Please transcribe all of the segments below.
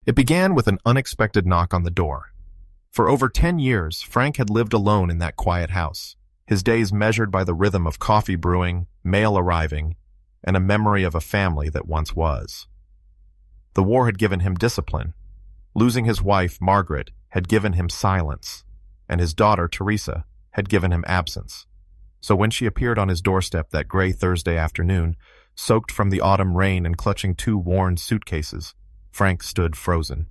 It began with an unexpected knock on the door. For over 10 years, Frank had lived alone in that quiet house, his days measured by the rhythm of coffee brewing, mail arriving, and a memory of a family that once was. The war had given him discipline. Losing his wife, Margaret, had given him silence, and his daughter, Teresa, had given him absence. So when she appeared on his doorstep that gray Thursday afternoon, soaked from the autumn rain and clutching 2 worn suitcases, Frank stood frozen.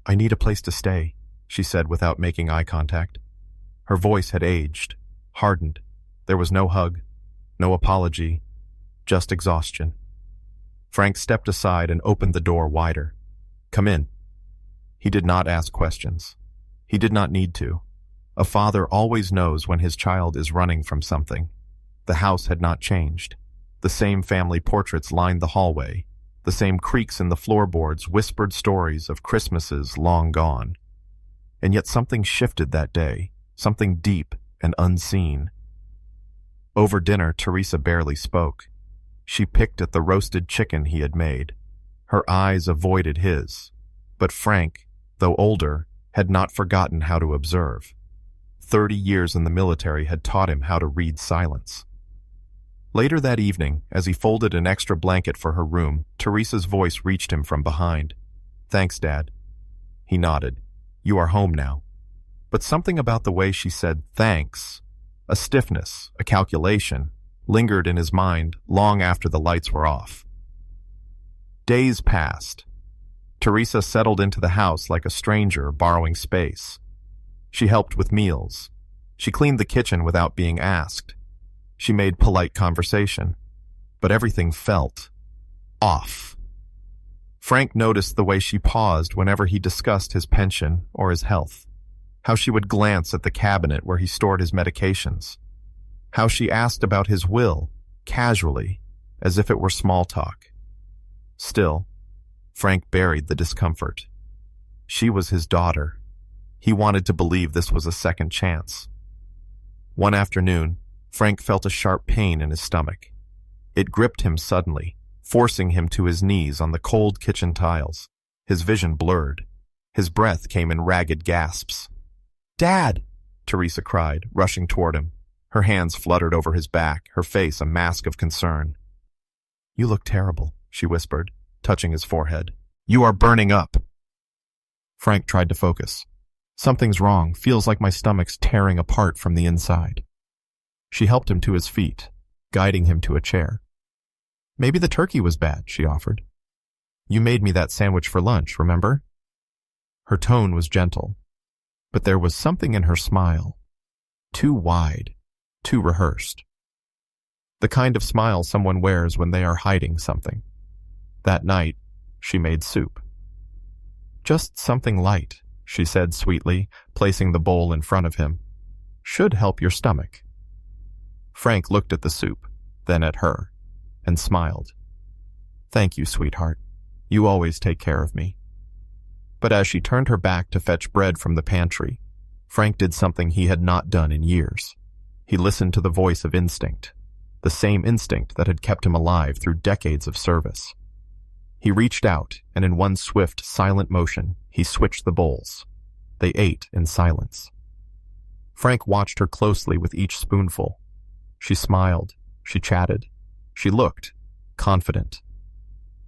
"I need a place to stay," she said without making eye contact. Her voice had aged, hardened. There was no hug, no apology, just exhaustion. Frank stepped aside and opened the door wider. "Come in." He did not ask questions. He did not need to. A father always knows when his child is running from something. The house had not changed. The same family portraits lined the hallway. The same creaks in the floorboards whispered stories of Christmases long gone. And yet something shifted that day, something deep and unseen. Over dinner, Teresa barely spoke. She picked at the roasted chicken he had made. Her eyes avoided his. But Frank, though older, had not forgotten how to observe. 30 years in the military had taught him how to read silence. Later that evening, as he folded an extra blanket for her room, Teresa's voice reached him from behind. "Thanks, Dad." He nodded. "You are home now." But something about the way she said thanks, a stiffness, a calculation, lingered in his mind long after the lights were off. Days passed. Teresa settled into the house like a stranger borrowing space. She helped with meals. She cleaned the kitchen without being asked. She made polite conversation. But everything felt off. Frank noticed the way she paused whenever he discussed his pension or his health. How she would glance at the cabinet where he stored his medications. How she asked about his will, casually, as if it were small talk. Still, Frank buried the discomfort. She was his daughter. He wanted to believe this was a second chance. One afternoon, Frank felt a sharp pain in his stomach. It gripped him suddenly, forcing him to his knees on the cold kitchen tiles. His vision blurred. His breath came in ragged gasps. "Dad!" Teresa cried, rushing toward him. Her hands fluttered over his back, her face a mask of concern. "You look terrible," she whispered, touching his forehead. "You are burning up." Frank tried to focus. "Something's wrong. Feels like my stomach's tearing apart from the inside." She helped him to his feet, guiding him to a chair. "Maybe the turkey was bad," she offered. "You made me that sandwich for lunch, remember?" Her tone was gentle, but there was something in her smile. Too wide, too rehearsed. The kind of smile someone wears when they are hiding something. That night, she made soup. "Just something light," she said sweetly, placing the bowl in front of him. "Should help your stomach." Frank looked at the soup, then at her, and smiled. "Thank you, sweetheart. You always take care of me." But as she turned her back to fetch bread from the pantry, Frank did something he had not done in years. He listened to the voice of instinct, the same instinct that had kept him alive through decades of service. He reached out, and in one swift, silent motion, he switched the bowls. They ate in silence. Frank watched her closely with each spoonful. She smiled, she chatted, she looked, confident.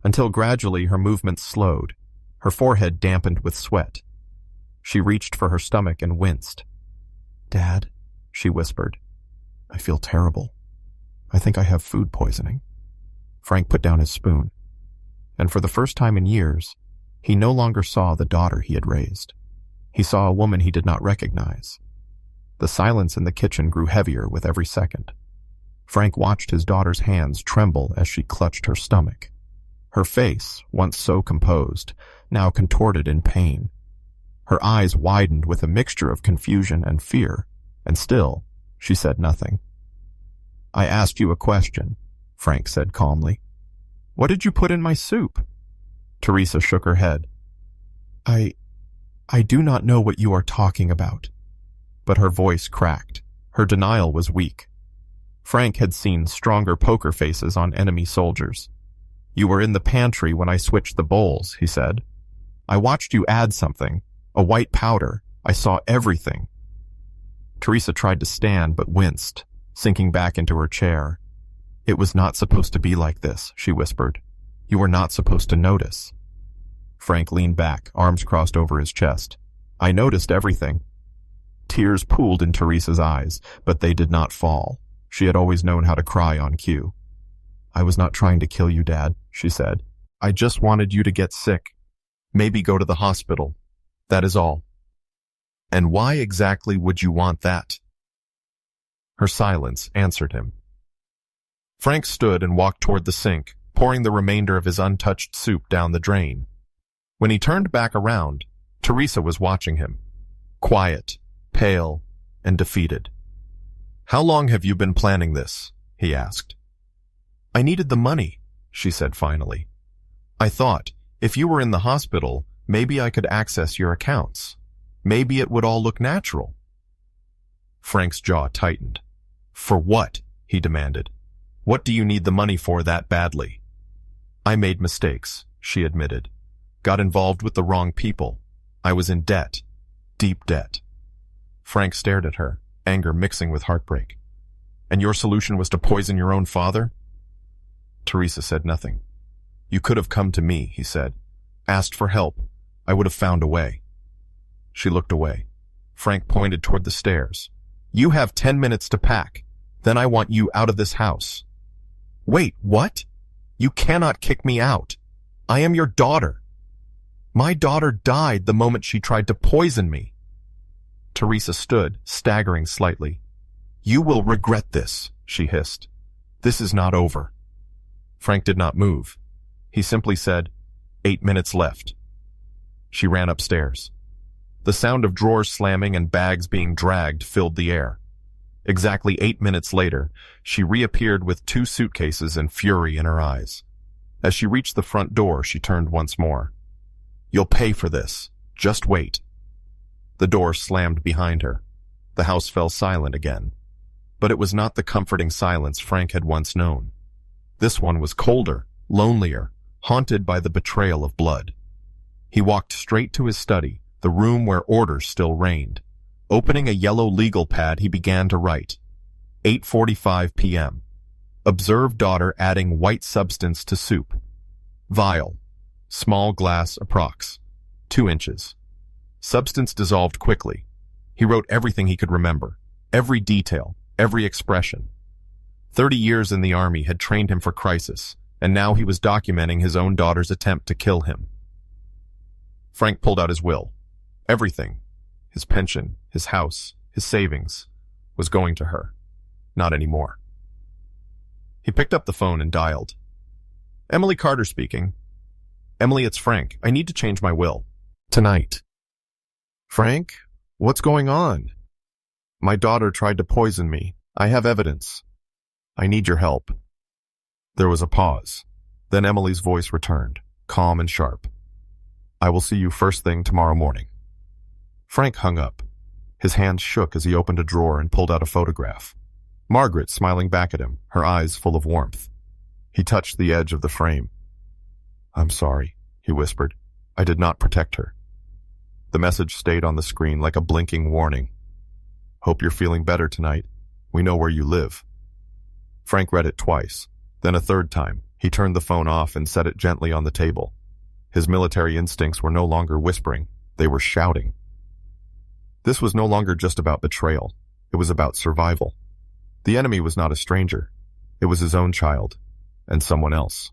Until gradually her movements slowed, her forehead dampened with sweat. She reached for her stomach and winced. "Dad," she whispered, "I feel terrible. I think I have food poisoning." Frank put down his spoon. And for the first time in years, he no longer saw the daughter he had raised. He saw a woman he did not recognize. The silence in the kitchen grew heavier with every second. Frank watched his daughter's hands tremble as she clutched her stomach. Her face, once so composed, now contorted in pain. Her eyes widened with a mixture of confusion and fear, and still, she said nothing. "I asked you a question," Frank said calmly. "What did you put in my soup?" Teresa shook her head. I do not know what you are talking about." But her voice cracked. Her denial was weak. Frank had seen stronger poker faces on enemy soldiers. "You were in the pantry when I switched the bowls," he said. I watched you add something. A white powder. I saw everything. Teresa tried to stand but winced, sinking back into her chair. It was not supposed to be like this, she whispered. You were not supposed to notice. Frank leaned back, arms crossed over his chest. I noticed everything. Tears pooled in Teresa's eyes, but they did not fall. She had always known how to cry on cue. I was not trying to kill you, Dad, she said. I just wanted you to get sick. Maybe go to the hospital. That is all. And why exactly would you want that? Her silence answered him. Frank stood and walked toward the sink, pouring the remainder of his untouched soup down the drain. When he turned back around, Teresa was watching him, quiet, pale, and defeated. How long have you been planning this? He asked. I needed the money, she said finally. I thought, if you were in the hospital, maybe I could access your accounts. Maybe it would all look natural. Frank's jaw tightened. For what? He demanded. What do you need the money for that badly? I made mistakes, she admitted. Got involved with the wrong people. I was in debt. Deep debt. Frank stared at her, anger mixing with heartbreak. And your solution was to poison your own father? Teresa said nothing. You could have come to me, he said. Asked for help. I would have found a way. She looked away. Frank pointed toward the stairs. You have 10 minutes to pack. Then I want you out of this house. Wait, what? You cannot kick me out. I am your daughter. My daughter died the moment she tried to poison me. Teresa stood, staggering slightly. You will regret this, she hissed. This is not over. Frank did not move. He simply said, 8 minutes left. She ran upstairs. The sound of drawers slamming and bags being dragged filled the air. Exactly 8 minutes later, she reappeared with 2 suitcases and fury in her eyes. As she reached the front door, she turned once more. You'll pay for this. Just wait. The door slammed behind her. The house fell silent again. But it was not the comforting silence Frank had once known. This one was colder, lonelier, haunted by the betrayal of blood. He walked straight to his study, the room where order still reigned. Opening a yellow legal pad, he began to write. 8:45 p.m. Observed daughter adding white substance to soup. Vial. Small glass approx. 2 inches. Substance dissolved quickly. He wrote everything he could remember. Every detail. Every expression. 30 years in the army had trained him for crisis, and now he was documenting his own daughter's attempt to kill him. Frank pulled out his will. Everything. His pension, his house, his savings, was going to her. Not anymore. He picked up the phone and dialed. Emily Carter speaking. Emily, it's Frank. I need to change my will. Tonight. Frank? What's going on? My daughter tried to poison me. I have evidence. I need your help. There was a pause. Then Emily's voice returned, calm and sharp. I will see you first thing tomorrow morning. Frank hung up. His hands shook as he opened a drawer and pulled out a photograph. Margaret smiling back at him, her eyes full of warmth. He touched the edge of the frame. I'm sorry, he whispered. I did not protect her. The message stayed on the screen like a blinking warning. Hope you're feeling better tonight. We know where you live. Frank read it twice. Then a third time, he turned the phone off and set it gently on the table. His military instincts were no longer whispering. They were shouting. This was no longer just about betrayal. It was about survival. The enemy was not a stranger. It was his own child, and someone else.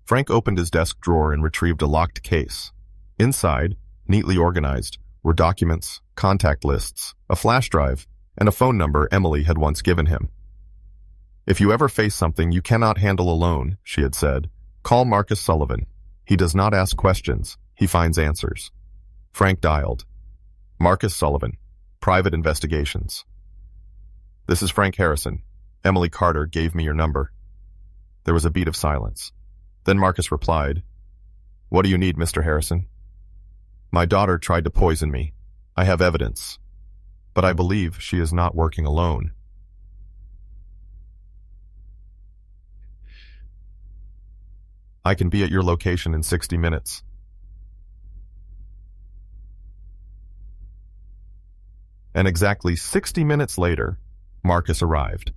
Frank opened his desk drawer and retrieved a locked case. Inside, neatly organized, were documents, contact lists, a flash drive, and a phone number Emily had once given him. If you ever face something you cannot handle alone, she had said, call Marcus Sullivan. He does not ask questions. He finds answers. Frank dialed. Marcus Sullivan, Private Investigations. This is Frank Harrison. Emily Carter gave me your number. There was a beat of silence. Then Marcus replied, What do you need, Mr. Harrison? My daughter tried to poison me. I have evidence. But I believe she is not working alone. I can be at your location in 60 minutes. And exactly 60 minutes later, Marcus arrived.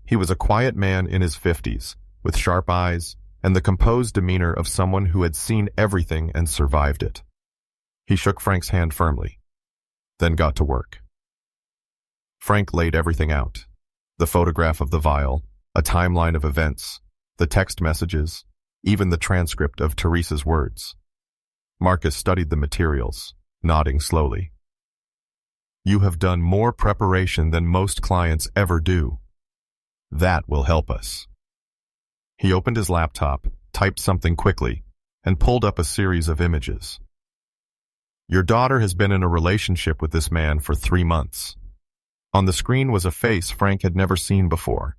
He was a quiet man in his 50s, with sharp eyes and the composed demeanor of someone who had seen everything and survived it. He shook Frank's hand firmly, then got to work. Frank laid everything out. The photograph of the vial, a timeline of events, the text messages, even the transcript of Teresa's words. Marcus studied the materials, nodding slowly. You have done more preparation than most clients ever do. That will help us. He opened his laptop, typed something quickly, and pulled up a series of images. Your daughter has been in a relationship with this man for 3 months. On the screen was a face Frank had never seen before.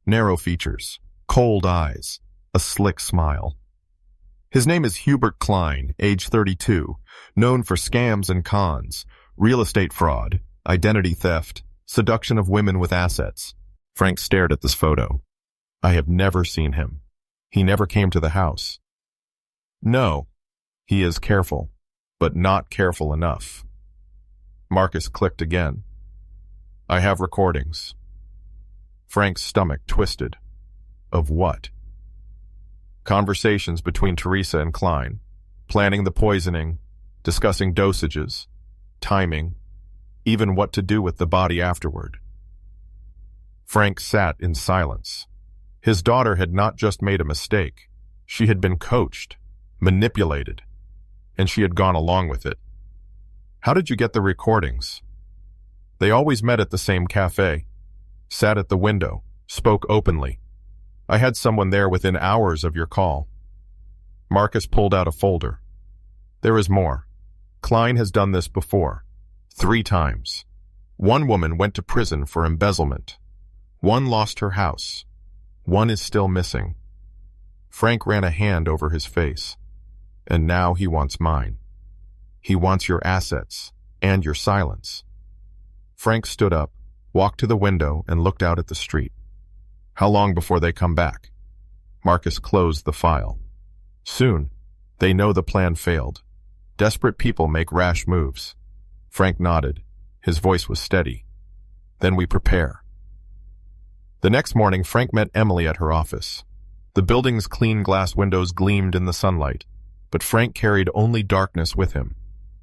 Narrow features, cold eyes, a slick smile. His name is Hubert Klein, age 32, known for scams and cons, real estate fraud, identity theft, seduction of women with assets. Frank stared at this photo. I have never seen him. He never came to the house. No, he is careful, but not careful enough. Marcus clicked again. I have recordings. Frank's stomach twisted. Of what? Conversations between Teresa and Klein, planning the poisoning, discussing dosages, timing, even what to do with the body afterward. Frank sat in silence. His daughter had not just made a mistake. She had been coached, manipulated, and she had gone along with it. How did you get the recordings? They always met at the same cafe, sat at the window, spoke openly. I had someone there within hours of your call. Marcus pulled out a folder. There is more. Klein has done this before. 3 times. One woman went to prison for embezzlement. One lost her house. One is still missing. Frank ran a hand over his face. And now he wants mine. He wants your assets and your silence. Frank stood up, walked to the window, and looked out at the street. How long before they come back? Marcus closed the file. Soon. They know the plan failed. Desperate people make rash moves. Frank nodded. His voice was steady. Then we prepare. The next morning, Frank met Emily at her office. The building's clean glass windows gleamed in the sunlight, but Frank carried only darkness with him.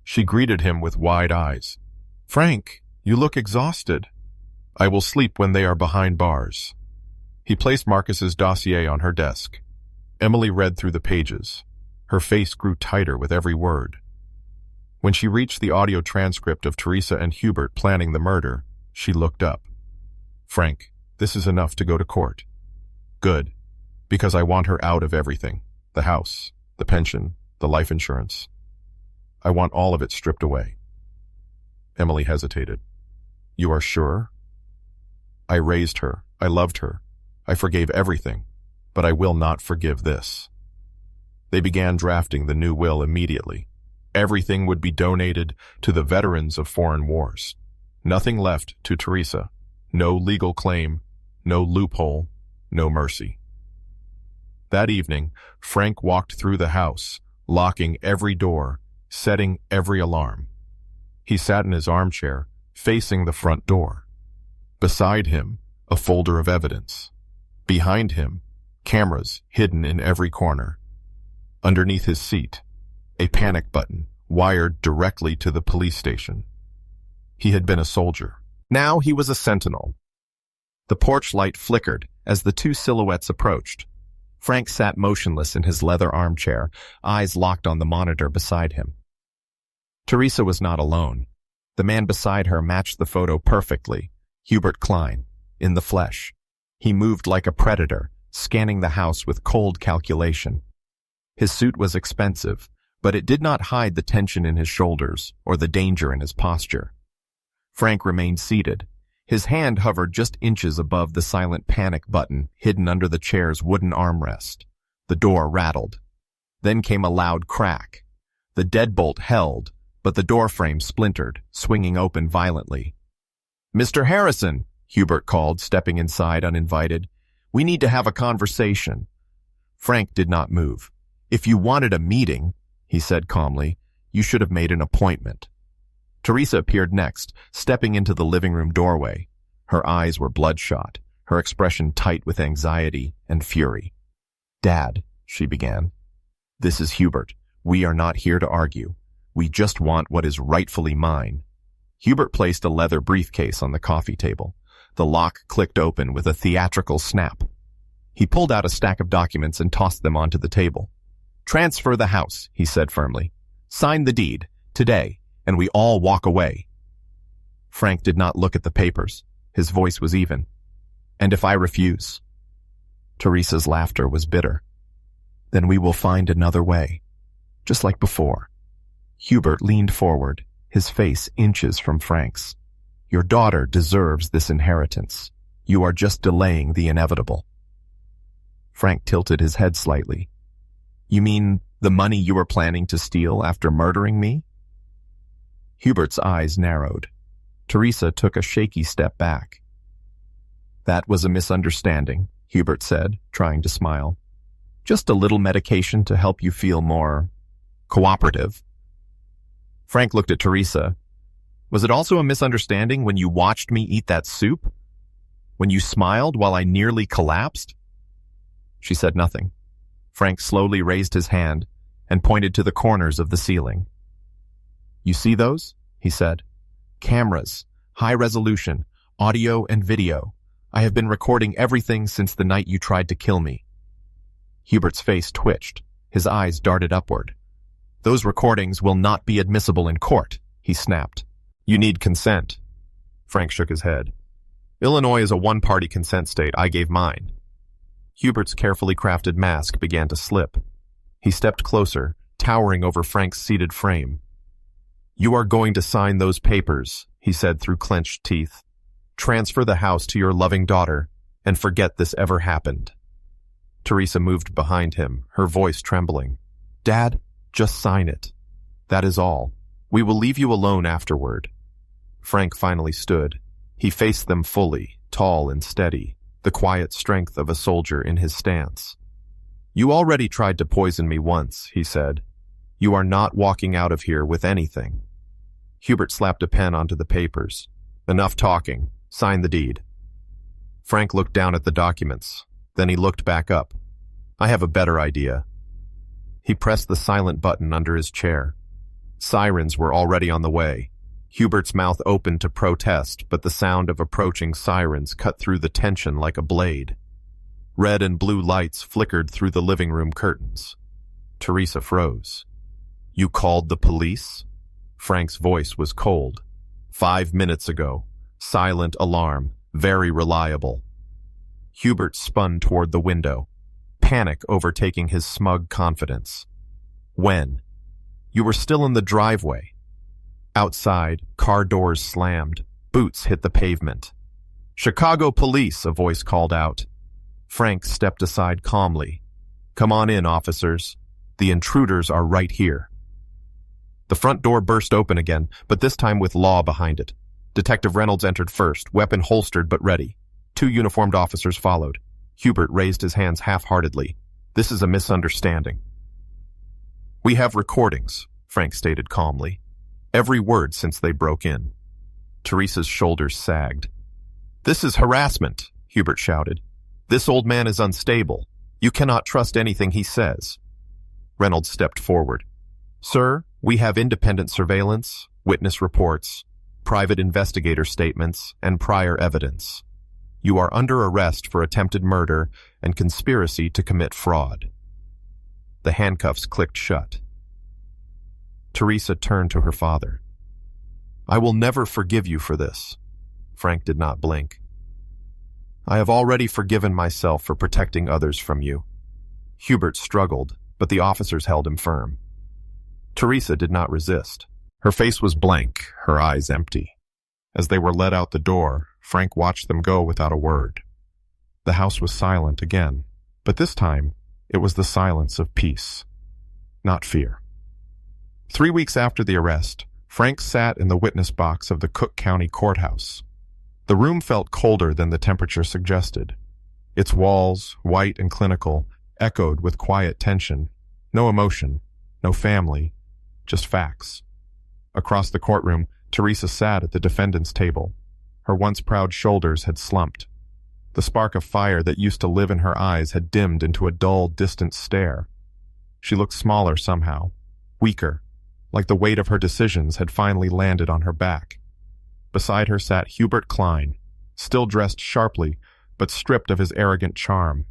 She greeted him with wide eyes. Frank, you look exhausted. I will sleep when they are behind bars. He placed Marcus's dossier on her desk. Emily read through the pages. Her face grew tighter with every word. When she reached the audio transcript of Teresa and Hubert planning the murder, she looked up. Frank, this is enough to go to court. Good, because I want her out of everything. The house, the pension, the life insurance. I want all of it stripped away. Emily hesitated. You are sure? I raised her. I loved her. I forgave everything, but I will not forgive this. They began drafting the new will immediately. Everything would be donated to the veterans of foreign wars. Nothing left to Teresa. No legal claim, no loophole, no mercy. That evening, Frank walked through the house, locking every door, setting every alarm. He sat in his armchair, facing the front door. Beside him, a folder of evidence. Behind him, cameras hidden in every corner. Underneath his seat, a panic button wired directly to the police station. He had been a soldier. Now he was a sentinel. The porch light flickered as the 2 silhouettes approached. Frank sat motionless in his leather armchair, eyes locked on the monitor beside him. Teresa was not alone. The man beside her matched the photo perfectly. Hubert Klein, in the flesh. He moved like a predator, scanning the house with cold calculation. His suit was expensive, but it did not hide the tension in his shoulders or the danger in his posture. Frank remained seated. His hand hovered just inches above the silent panic button hidden under the chair's wooden armrest. The door rattled. Then came a loud crack. The deadbolt held, but the doorframe splintered, swinging open violently. Mr. Harrison, Hubert called, stepping inside uninvited. We need to have a conversation. Frank did not move. If you wanted a meeting, he said calmly, you should have made an appointment. Teresa appeared next, stepping into the living room doorway. Her eyes were bloodshot, her expression tight with anxiety and fury. "Dad," she began. "This is Hubert. We are not here to argue. We just want what is rightfully mine." Hubert placed a leather briefcase on the coffee table. The lock clicked open with a theatrical snap. He pulled out a stack of documents and tossed them onto the table. "Transfer the house," he said firmly. "Sign the deed, today, and we all walk away." Frank did not look at the papers. His voice was even. "And if I refuse?" Teresa's laughter was bitter. "Then we will find another way, just like before." Hubert leaned forward, his face inches from Frank's. "Your daughter deserves this inheritance. You are just delaying the inevitable." Frank tilted his head slightly. "You mean the money you were planning to steal after murdering me?" Hubert's eyes narrowed. Teresa took a shaky step back. "That was a misunderstanding," Hubert said, trying to smile. "Just a little medication to help you feel more cooperative." Frank looked at Teresa. "Was it also a misunderstanding when you watched me eat that soup? When you smiled while I nearly collapsed?" She said nothing. Frank slowly raised his hand and pointed to the corners of the ceiling. "You see those?" he said. "Cameras, high resolution, audio and video. I have been recording everything since the night you tried to kill me." Hubert's face twitched. His eyes darted upward. "Those recordings will not be admissible in court," he snapped. "You need consent." Frank shook his head. "Illinois is a one-party consent state. I gave mine." Hubert's carefully crafted mask began to slip. He stepped closer, towering over Frank's seated frame. "You are going to sign those papers," he said through clenched teeth. "Transfer the house to your loving daughter, and forget this ever happened." Teresa moved behind him, her voice trembling. "Dad, just sign it. That is all. We will leave you alone afterward." Frank finally stood. He faced them fully, tall and steady, the quiet strength of a soldier in his stance. "You already tried to poison me once," he said. "You are not walking out of here with anything." Hubert slapped a pen onto the papers. "Enough talking. Sign the deed." Frank looked down at the documents. Then he looked back up. "I have a better idea." He pressed the silent button under his chair. Sirens were already on the way. Hubert's mouth opened to protest, but the sound of approaching sirens cut through the tension like a blade. Red and blue lights flickered through the living room curtains. Teresa froze. "You called the police?" Frank's voice was cold. 5 minutes ago. Silent alarm. Very reliable." Hubert spun toward the window, panic overtaking his smug confidence. "When?" "You were still in the driveway." Outside, car doors slammed. Boots hit the pavement. "Chicago police," a voice called out. Frank stepped aside calmly. "Come on in, officers. The intruders are right here." The front door burst open again, but this time with law behind it. Detective Reynolds entered first, weapon holstered but ready. 2 uniformed officers followed. Hubert raised his hands half-heartedly. "This is a misunderstanding." "We have recordings," Frank stated calmly. "Every word since they broke in." Teresa's shoulders sagged. "This is harassment," Hubert shouted. "This old man is unstable. You cannot trust anything he says." Reynolds stepped forward. "Sir, we have independent surveillance, witness reports, private investigator statements, and prior evidence. You are under arrest for attempted murder and conspiracy to commit fraud." The handcuffs clicked shut. Teresa turned to her father. "I will never forgive you for this." Frank did not blink. "I have already forgiven myself for protecting others from you." Hubert struggled, but the officers held him firm. Teresa did not resist. Her face was blank, her eyes empty. As they were led out the door, Frank watched them go without a word. The house was silent again, but this time it was the silence of peace, not fear. 3 weeks after the arrest, Frank sat in the witness box of the Cook County Courthouse. The room felt colder than the temperature suggested. Its walls, white and clinical, echoed with quiet tension. No emotion, no family, just facts. Across the courtroom, Teresa sat at the defendant's table. Her once proud shoulders had slumped. The spark of fire that used to live in her eyes had dimmed into a dull, distant stare. She looked smaller somehow, weaker, like the weight of her decisions had finally landed on her back. Beside her sat Hubert Klein, still dressed sharply, but stripped of his arrogant charm.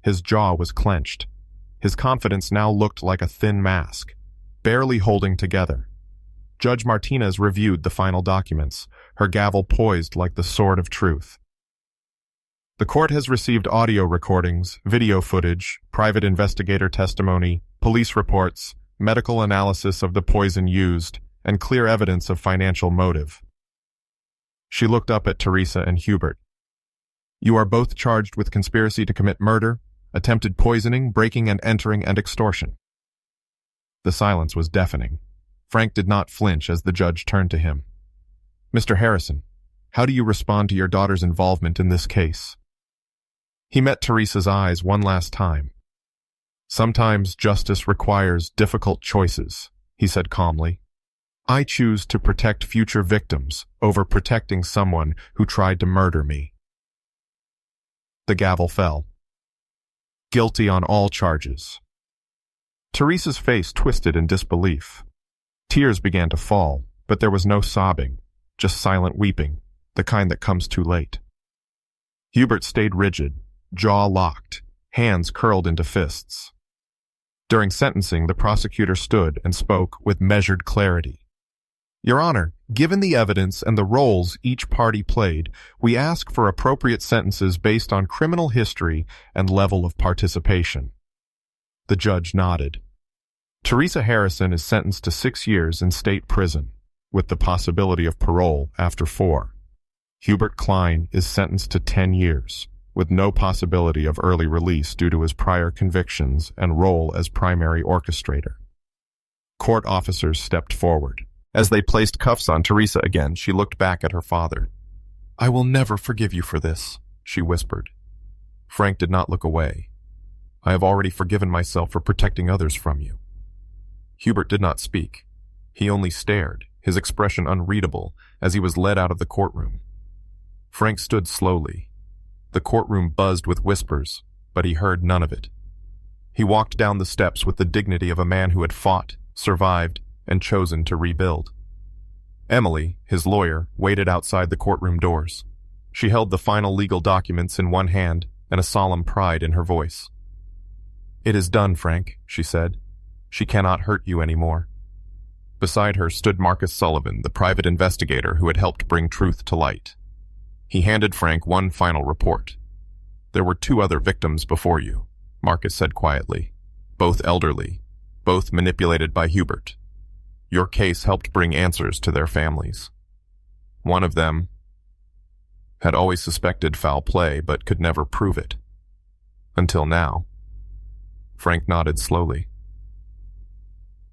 His jaw was clenched. His confidence now looked like a thin mask, barely holding together. Judge Martinez reviewed the final documents, her gavel poised like the sword of truth. The court has received audio recordings, video footage, private investigator testimony, police reports, medical analysis of the poison used, and clear evidence of financial motive. She looked up at Teresa and Hubert. You are both charged with conspiracy to commit murder, attempted poisoning, breaking and entering, and extortion. The silence was deafening. Frank did not flinch as the judge turned to him. Mr. Harrison, how do you respond to your daughter's involvement in this case? He met Teresa's eyes one last time. Sometimes justice requires difficult choices, he said calmly. I choose to protect future victims over protecting someone who tried to murder me. The gavel fell. Guilty on all charges. Teresa's face twisted in disbelief. Tears began to fall, but there was no sobbing, just silent weeping, the kind that comes too late. Hubert stayed rigid, jaw locked, hands curled into fists. During sentencing, the prosecutor stood and spoke with measured clarity. Your Honor, given the evidence and the roles each party played, we ask for appropriate sentences based on criminal history and level of participation. The judge nodded. Teresa Harrison is sentenced to 6 years in state prison, with the possibility of parole after 4. Hubert Klein is sentenced to 10 years, with no possibility of early release due to his prior convictions and role as primary orchestrator. Court officers stepped forward. As they placed cuffs on Teresa again, she looked back at her father. I will never forgive you for this, she whispered. Frank did not look away. I have already forgiven myself for protecting others from you. Hubert did not speak. He only stared, his expression unreadable, as he was led out of the courtroom. Frank stood slowly. The courtroom buzzed with whispers, but he heard none of it. He walked down the steps with the dignity of a man who had fought, survived, and chosen to rebuild. Emily, his lawyer, waited outside the courtroom doors. She held the final legal documents in one hand and a solemn pride in her voice. It is done, Frank, she said. She cannot hurt you anymore. Beside her stood Marcus Sullivan, the private investigator who had helped bring truth to light. He handed Frank one final report. There were 2 other victims before you, Marcus said quietly, both elderly, both manipulated by Hubert. Your case helped bring answers to their families. One of them had always suspected foul play but could never prove it. Until now. Frank nodded slowly.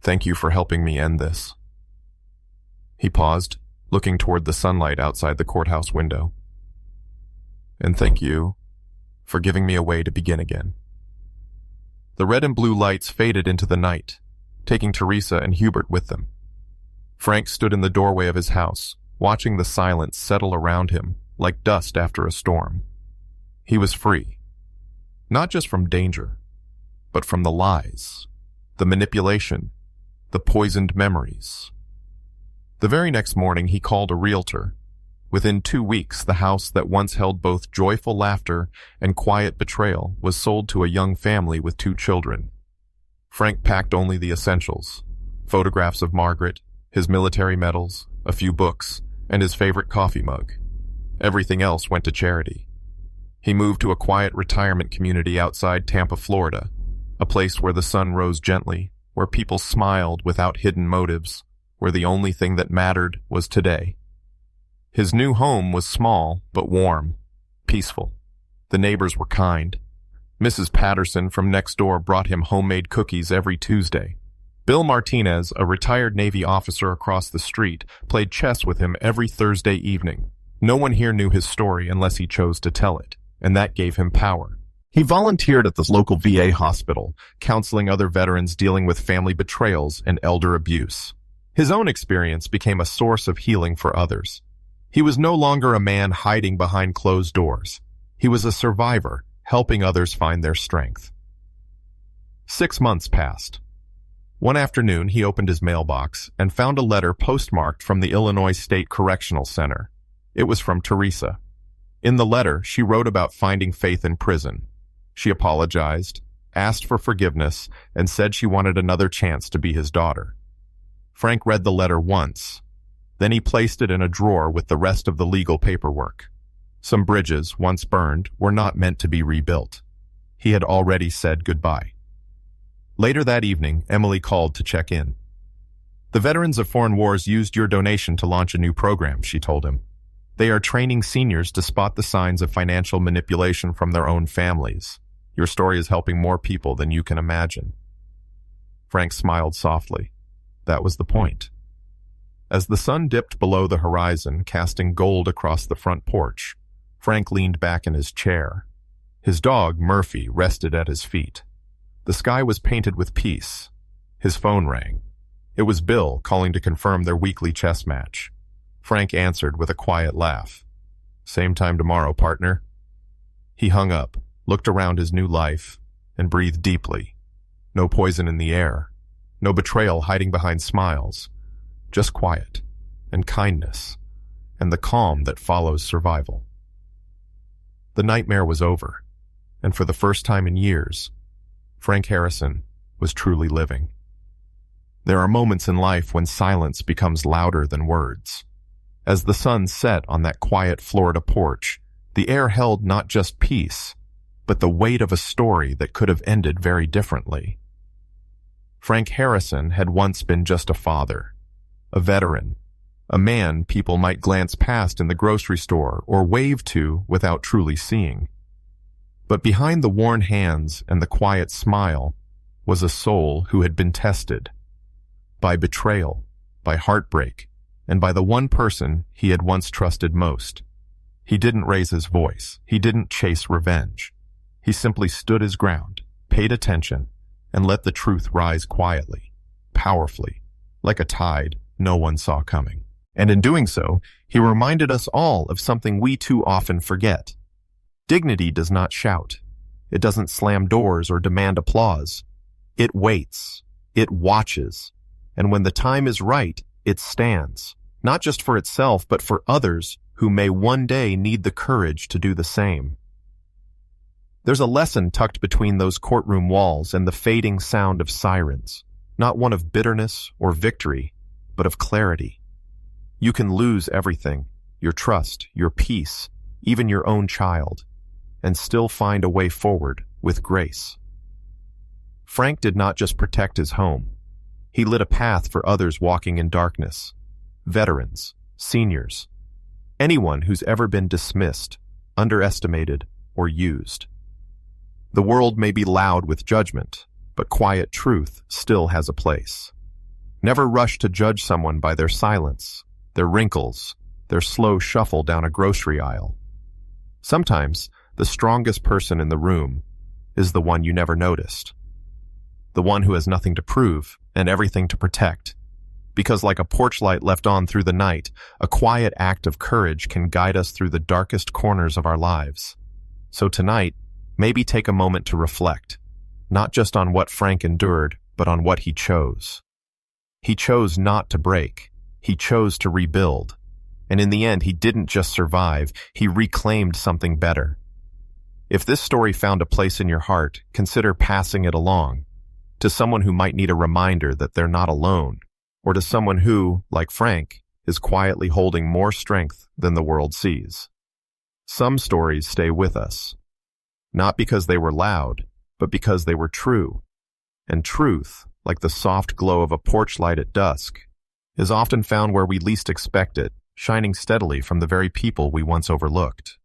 Thank you for helping me end this. He paused, looking toward the sunlight outside the courthouse window. And thank you for giving me a way to begin again. The red and blue lights faded into the night, taking Teresa and Hubert with them. Frank stood in the doorway of his house, watching the silence settle around him like dust after a storm. He was free, not just from danger, but from the lies, the manipulation, the poisoned memories. The very next morning, he called a realtor. Within 2 weeks, the house that once held both joyful laughter and quiet betrayal was sold to a young family with 2 children. Frank packed only the essentials: photographs of Margaret, his military medals, a few books, and his favorite coffee mug. Everything else went to charity. He moved to a quiet retirement community outside Tampa, Florida, a place where the sun rose gently, where people smiled without hidden motives, where the only thing that mattered was today. His new home was small but warm, peaceful. The neighbors were kind. Mrs. Patterson from next door brought him homemade cookies every Tuesday. Bill Martinez, a retired Navy officer across the street, played chess with him every Thursday evening. No one here knew his story unless he chose to tell it, and that gave him power. He volunteered at the local VA hospital, counseling other veterans dealing with family betrayals and elder abuse. His own experience became a source of healing for others. He was no longer a man hiding behind closed doors. He was a survivor, helping others find their strength. 6 months passed. One afternoon, he opened his mailbox and found a letter postmarked from the Illinois State Correctional Center. It was from Teresa. In the letter, she wrote about finding Faith in prison. She apologized, asked for forgiveness, and said she wanted another chance to be his daughter. Frank read the letter once. Then he placed it in a drawer with the rest of the legal paperwork. Some bridges, once burned, were not meant to be rebuilt. He had already said goodbye. Later that evening, Emily called to check in. "The Veterans of Foreign Wars used your donation to launch a new program," she told him. "They are training seniors to spot the signs of financial manipulation from their own families. Your story is helping more people than you can imagine." Frank smiled softly. That was the point. As the sun dipped below the horizon, casting gold across the front porch, Frank leaned back in his chair. His dog, Murphy, rested at his feet. The sky was painted with peace. His phone rang. It was Bill calling to confirm their weekly chess match. Frank answered with a quiet laugh. "Same time tomorrow, partner." He hung up, looked around his new life, and breathed deeply. No poison in the air. No betrayal hiding behind smiles. Just quiet, and kindness, and the calm that follows survival. The nightmare was over, and for the first time in years, Frank Harrison was truly living. There are moments in life when silence becomes louder than words. As the sun set on that quiet Florida porch, the air held not just peace, but the weight of a story that could have ended very differently. Frank Harrison had once been just a father, a veteran, a man people might glance past in the grocery store or wave to without truly seeing. But behind the worn hands and the quiet smile was a soul who had been tested by betrayal, by heartbreak, and by the one person he had once trusted most. He didn't raise his voice. He didn't chase revenge. He simply stood his ground, paid attention, and let the truth rise quietly, powerfully, like a tide no one saw coming. And in doing so, he reminded us all of something we too often forget. Dignity does not shout. It doesn't slam doors or demand applause. It waits. It watches. And when the time is right, it stands, not just for itself, but for others who may one day need the courage to do the same. There's a lesson tucked between those courtroom walls and the fading sound of sirens, not one of bitterness or victory, but of clarity. You can lose everything, your trust, your peace, even your own child, and still find a way forward with grace. Frank did not just protect his home. He lit a path for others walking in darkness. Veterans, seniors, anyone who's ever been dismissed, underestimated, or used. The world may be loud with judgment, but quiet truth still has a place. Never rush to judge someone by their silence, their wrinkles, their slow shuffle down a grocery aisle. Sometimes, the strongest person in the room is the one you never noticed. The one who has nothing to prove and everything to protect. Because like a porch light left on through the night, a quiet act of courage can guide us through the darkest corners of our lives. So tonight, maybe take a moment to reflect, not just on what Frank endured, but on what he chose. He chose not to break. He chose to rebuild. And in the end, he didn't just survive, he reclaimed something better. If this story found a place in your heart, consider passing it along to someone who might need a reminder that they're not alone, or to someone who, like Frank, is quietly holding more strength than the world sees. Some stories stay with us, not because they were loud, but because they were true. And truth, like the soft glow of a porch light at dusk, is often found where we least expect it, shining steadily from the very people we once overlooked.